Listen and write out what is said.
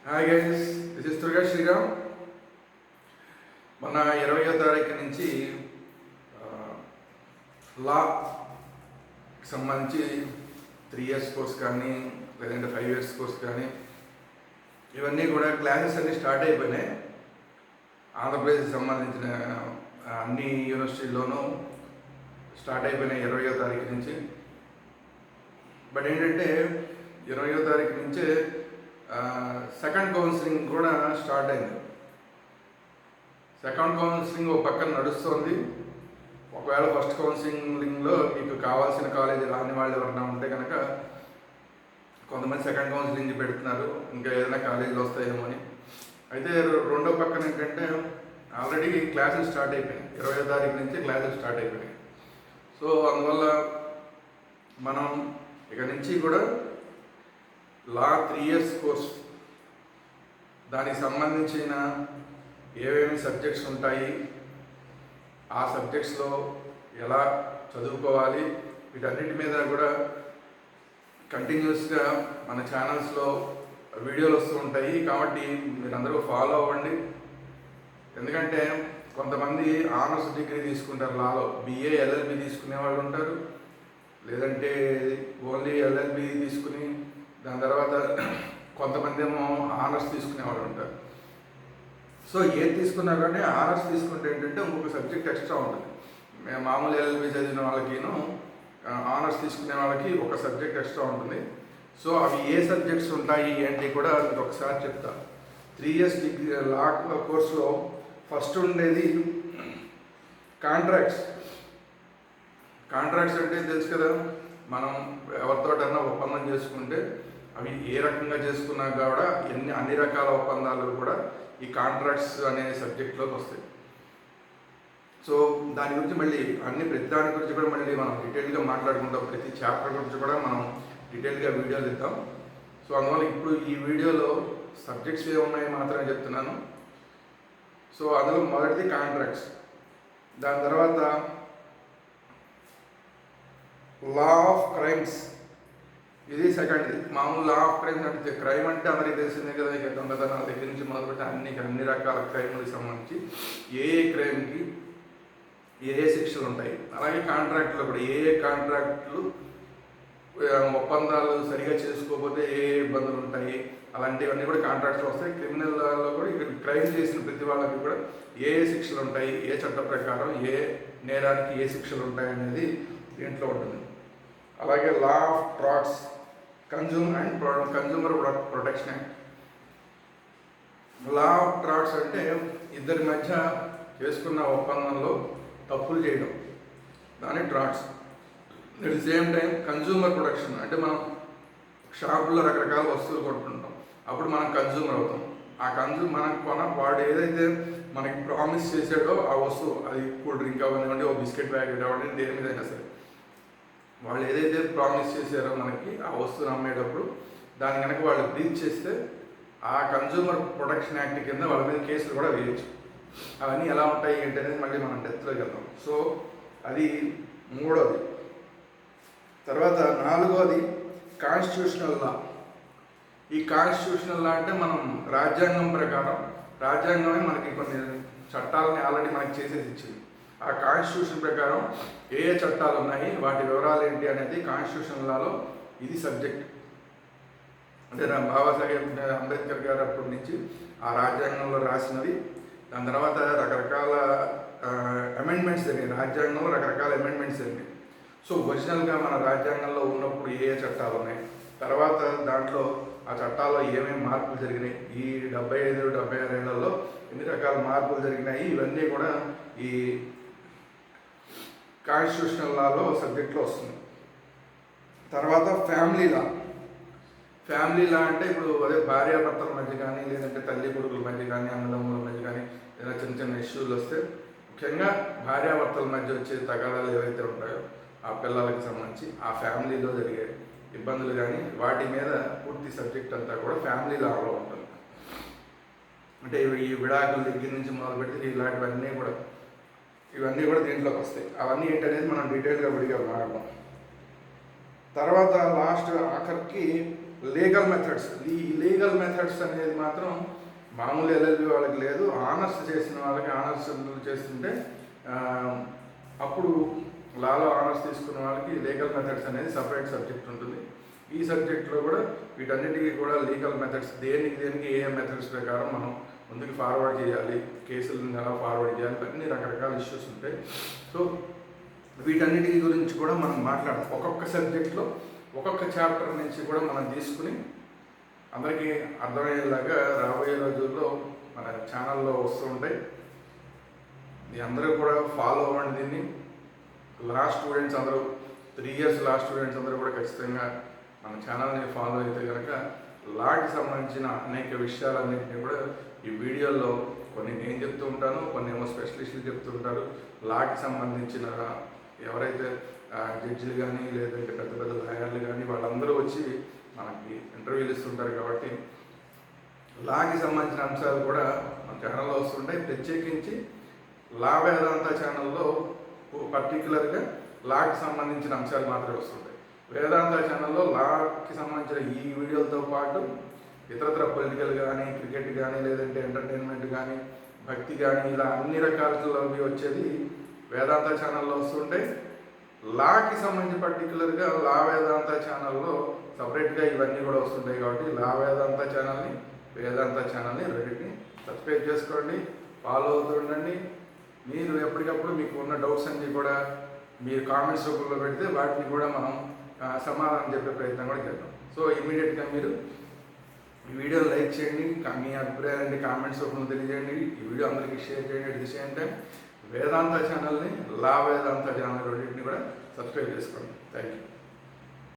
Hi guys, this is Durga Sriram. మొన్న 20వ తారీఖు నుంచి లాకి సంబంధించి 3 ఇయర్స్ కోర్స్ కానీ లేదంటే 5 ఇయర్స్ కోర్స్ కానీ ఇవన్నీ కూడా క్లాసెస్ అన్నీ స్టార్ట్ అయిపోయినాయి. ఆంధ్రప్రదేశ్కి సంబంధించిన అన్ని యూనివర్సిటీల్లోనూ స్టార్ట్ అయిపోయినాయి 20వ తారీఖు నుంచి. బట్ ఏంటంటే 20వ తారీఖు నుంచే సెకండ్ కౌన్సిలింగ్ కూడా స్టార్ట్ అయింది. సెకండ్ కౌన్సిలింగ్ ఒక పక్కన నడుస్తుంది. ఒకవేళ ఫస్ట్ కౌన్సిలింగ్లో మీకు కావాల్సిన కాలేజీ రాని వాళ్ళు ఎవరైనా ఉంటే కనుక కొంతమంది సెకండ్ కౌన్సిలింగ్ పెడుతున్నారు, ఇంకా ఏదైనా కాలేజీలు వస్తాయేమో అని. అయితే రెండో పక్కన ఏంటంటే ఆల్రెడీ క్లాసెస్ స్టార్ట్ అయిపోయినాయి. 20వ తారీఖు నుంచి క్లాసెస్ స్టార్ట్ అయిపోయినాయి. సో అందువల్ల మనం ఇక నుంచి కూడా లా 3 ఇయర్స్ కోర్స్ దానికి సంబంధించిన ఏమేమి సబ్జెక్ట్స్ ఉంటాయి, ఆ సబ్జెక్ట్స్లో ఎలా చదువుకోవాలి, వీటన్నిటి మీద కూడా కంటిన్యూస్గా మన ఛానల్స్లో వీడియోలు వస్తూ ఉంటాయి. కాబట్టి మీరందరూ ఫాలో అవ్వండి. ఎందుకంటే కొంతమంది ఆనర్స్ డిగ్రీ తీసుకుంటారు లాలో, బిఏ ఎల్ఎల్బి తీసుకునే వాళ్ళు ఉంటారు, లేదంటే ఓన్లీ ఎల్ఎల్బి తీసుకుని దాని తర్వాత కొంతమంది ఏమో ఆనర్స్ తీసుకునే వాళ్ళు ఉంటారు. సో ఏది తీసుకున్నా కానీ ఆనర్స్ తీసుకుంటే ఏంటంటే ఇంకొక సబ్జెక్ట్ ఎక్స్ట్రా ఉంటుంది. మామూలు ఎల్ఎల్బి చదివిన వాళ్ళకిను ఆనర్స్ తీసుకునే వాళ్ళకి ఒక సబ్జెక్ట్ ఎక్స్ట్రా ఉంటుంది. సో అవి ఏ సబ్జెక్ట్స్ ఉంటాయి ఏంటి కూడా మీకు ఒకసారి చెప్తా. 3 ఇయర్స్ డిగ్రీ లా కోర్సులో ఫస్ట్ ఉండేది కాంట్రాక్ట్స్. కాంట్రాక్ట్స్ అంటే తెలుసు కదా, మనం ఎవరితోటన్నా ఒప్పందం చేసుకుంటే అవి ఏ రకంగా చేసుకున్నా కూడా అన్ని రకాల ఒప్పందాలు కూడా ఈ కాంట్రాక్ట్స్ అనే సబ్జెక్ట్లోకి వస్తాయి. సో దాని గురించి మళ్ళీ ప్రతి దాని గురించి కూడా మళ్ళీ మనం డీటెయిల్గా మాట్లాడుకుంటాం. ప్రతి చాప్టర్ గురించి కూడా మనం డీటెయిల్గా వీడియోలు ఇద్దాం. సో అందువల్ల ఇప్పుడు ఈ వీడియోలో సబ్జెక్ట్స్ ఏమున్నాయి మాత్రమే చెప్తున్నాను. సో అందులో మొదటిది కాంట్రాక్ట్స్, దాని తర్వాత లా ఆఫ్ క్రైమ్స్, ఇది సెకండ్ది. మామూలు లా ఆఫ్ క్రైమ్స్ అంటే క్రైమ్ అంటే అందరికీ తెలిసిందే కదా, ఇక దొంగతనాల దగ్గర నుంచి మొదలుపెట్టి అన్ని రకాల క్రైమ్లకు సంబంధించి ఏ క్రైమ్కి ఏ శిక్షలు ఉంటాయి. అలాగే కాంట్రాక్ట్లో కూడా ఏ కాంట్రాక్ట్లు ఒప్పందాలు సరిగా చేసుకోకపోతే ఏ ఇబ్బందులు ఉంటాయి, అలాంటివన్నీ కూడా కాంట్రాక్ట్స్ వస్తాయి. క్రిమినల్లో కూడా ఇక్కడ క్రైమ్ చేసిన ప్రతి వాళ్ళకి కూడా ఏ శిక్షలు ఉంటాయి, ఏ చట్ట ప్రకారం ఏ నేరానికి ఏ శిక్షలు ఉంటాయి అనేది దీంట్లో ఉంటుంది. అలాగే law of torts, consumer protection act. Law of torts అంటే ఇద్దరి మధ్య చేసుకున్న ఒప్పందంలో తప్పులు చేయడం, దాని torts. At the same time consumer protection అంటే మనం షాపుల్లో రకరకాల వస్తువులు కొంటుంటాం, అప్పుడు మనం కన్జ్యూమర్ అవుతాం. మనం వాడు ఏదైతే మనకి ప్రామిస్ చేసాడో ఆ వస్తువు, అది కూల్ డ్రింక్ అవ్వనివ్వండి, ఓ బిస్కెట్ ప్యాకెట్ అవ్వండి, దేని మీదైనా సరే వాళ్ళు ఏదైతే ప్రామిస్ చేశారో మనకి ఆ వస్తువుని అమ్మేటప్పుడు దాన్ని కనుక వాళ్ళు బ్రీచ్ చేస్తే ఆ కన్జ్యూమర్ ప్రొటెక్షన్ యాక్ట్ కింద వాళ్ళ మీద కేసులు కూడా వేయచ్చు. అవన్నీ ఎలా ఉంటాయి ఏంటి అనేది మళ్ళీ మనం డెప్త్లోకి వెళ్దాం. సో అది మూడోది. తర్వాత నాలుగోది కాన్స్టిట్యూషనల్ లా. ఈ కాన్స్టిట్యూషనల్ లా అంటే మనం రాజ్యాంగం ప్రకారం, రాజ్యాంగమే మనకి కొన్ని చట్టాలని ఆల్రెడీ మనకి చేసేసి ఇచ్చింది. ఆ కాన్స్టిట్యూషన్ ప్రకారం ఏ చట్టాలు ఉన్నాయి, వాటి వివరాలు ఏంటి అనేది కాన్స్టిట్యూషన్ లాలో ఇది సబ్జెక్ట్. అంటే బాబాసాహెబ్ అంబేద్కర్ గారు అప్పటి నుంచి ఆ రాజ్యాంగంలో రాసినవి. దాని తర్వాత రకరకాల అమెండ్మెంట్స్ జరిగాయి, రాజ్యాంగంలో రకరకాల అమెండ్మెంట్స్ జరిగాయి. సో ఒరిజినల్గా మన రాజ్యాంగంలో ఉన్నప్పుడు ఏ చట్టాలు ఉన్నాయి, తర్వాత దాంట్లో ఆ చట్టాల్లో ఏమేమి మార్పులు జరిగినాయి, ఈ 75-76 ఏళ్లలో ఎన్ని రకాల మార్పులు జరిగినాయి, ఇవన్నీ కూడా ఈ కాన్స్టిట్యూషనల్ లాలో సబ్జెక్ట్లో వస్తుంది. తర్వాత ఫ్యామిలీ లా. ఫ్యామిలీ లా అంటే ఇప్పుడు అదే భార్యాభర్తల మధ్య కానీ, లేదంటే తల్లి కొడుకుల మధ్య కానీ, అన్నదమ్ముల మధ్య కానీ ఏదైనా చిన్న ఇష్యూలు వస్తే, ముఖ్యంగా భార్యాభర్తల మధ్య వచ్చే తగాదాలు ఏవైతే ఉంటాయో ఆ పిల్లలకి సంబంధించి ఆ ఫ్యామిలీలో జరిగే ఇబ్బందులు కానీ వాటి మీద పూర్తి సబ్జెక్ట్ అంతా కూడా ఫ్యామిలీ లాలో ఉంటుంది. అంటే ఈ విడాకుల దగ్గర నుంచి మొదలు పెడితే ఇవన్నీ కూడా దీంట్లోకి వస్తాయి. అవన్నీ ఏంటనేది మనం డీటెయిల్గా విడిగా మాట్లాడదాం. తర్వాత లాస్ట్ ఆఖరికి లీగల్ మెథడ్స్. ఈ లీగల్ మెథడ్స్ అనేది మాత్రం మామూలు ఎల్ఎల్బి వాళ్ళకి లేదు. ఆనర్స్ చేసిన వాళ్ళకి, ఆనర్స్ చేస్తుంటే అప్పుడు లాలో ఆనర్స్ తీసుకున్న వాళ్ళకి లీగల్ మెథడ్స్ అనేది సపరేట్ సబ్జెక్ట్ ఉంటుంది. ఈ సబ్జెక్ట్లో కూడా వీటన్నిటికీ కూడా లీగల్ మెథడ్స్, దేనికి ఏ మెథడ్స్ ప్రకారం మనం ముందుకు ఫార్వర్డ్ చేయాలి, కేసులను ఎలా ఫార్వర్డ్ చేయాలి, అన్ని రకరకాల ఇష్యూస్ ఉంటాయి. సో వీటన్నిటి గురించి కూడా మనం మాట్లాడాలి. ఒక్కొక్క సబ్జెక్ట్లో ఒక్కొక్క చాప్టర్ నుంచి కూడా మనం తీసుకుని అందరికీ అర్థమయ్యేలాగా రాబోయే రోజుల్లో మన ఛానల్లో వస్తూ ఉంటాయి. మీ అందరూ కూడా ఫాలో అవ్వండి దీన్ని. లాస్ట్ స్టూడెంట్స్ అందరూ 3 years లాస్ట్ స్టూడెంట్స్ అందరూ కూడా ఖచ్చితంగా మన ఛానల్ని ఫాలో అయితే కనుక లాకి సంబంధించిన అనేక విషయాలన్నింటినీ కూడా ఈ వీడియోలో కొన్ని నేను చెప్తూ ఉంటాను, కొన్ని ఏమో స్పెషలిస్టులు చెప్తూ ఉంటారు. లాకి సంబంధించిన ఎవరైతే జడ్జిలు కానీ లేదంటే పెద్ద పెద్ద లాయర్లు కానీ వాళ్ళందరూ వచ్చి మనకి ఇంటర్వ్యూలు ఇస్తుంటారు. కాబట్టి లాకి సంబంధించిన అంశాలు కూడా మన ఛానల్లో వస్తుంటాయి. ప్రత్యేకించి లా వేదాంత ఛానల్లో పర్టికులర్గా లాకి సంబంధించిన అంశాలు మాత్రమే వస్తుంటాయి. వేదాంత ఛానల్లో లాకి సంబంధించిన ఈ వీడియోలతో పాటు ఇతరత్ర పొలిటికల్ కానీ, క్రికెట్ కానీ, లేదంటే ఎంటర్టైన్మెంట్ కానీ, భక్తి కానీ, ఇలా అన్ని రకాలవి వచ్చేది వేదాంత ఛానల్లో వస్తుంటాయి. లాకి సంబంధించి పర్టికులర్గా లా వేదాంత ఛానల్లో సపరేట్గా ఇవన్నీ కూడా వస్తుంటాయి. కాబట్టి లా వేదాంత ఛానల్ని, వేదాంత ఛానల్ని రెండింటిని సబ్స్క్రైబ్ చేసుకోండి, ఫాలో అవుతుండండి. మీరు ఎప్పటికప్పుడు మీకు ఉన్న డౌట్స్ అన్నీ కూడా మీరు కామెంట్స్ రూపంలో పెడితే వాటిని కూడా మనం సమాధానం చెప్పే ప్రయత్నం కూడా చేద్దాం. సో ఇమీడియట్గా మీరు ఈ వీడియో లైక్ చేయండి, మీ అభిప్రాయాన్ని కామెంట్స్ రూపంలో తెలియజేయండి. ఈ వీడియో అందరికీ షేర్ చేయండి. అట్ ది సేమ్ టైం వేదాంత ఛానల్ని, లా వేదాంత ఛానల్ రెండింటిని కూడా సబ్స్క్రైబ్ చేసుకోండి. Thank you.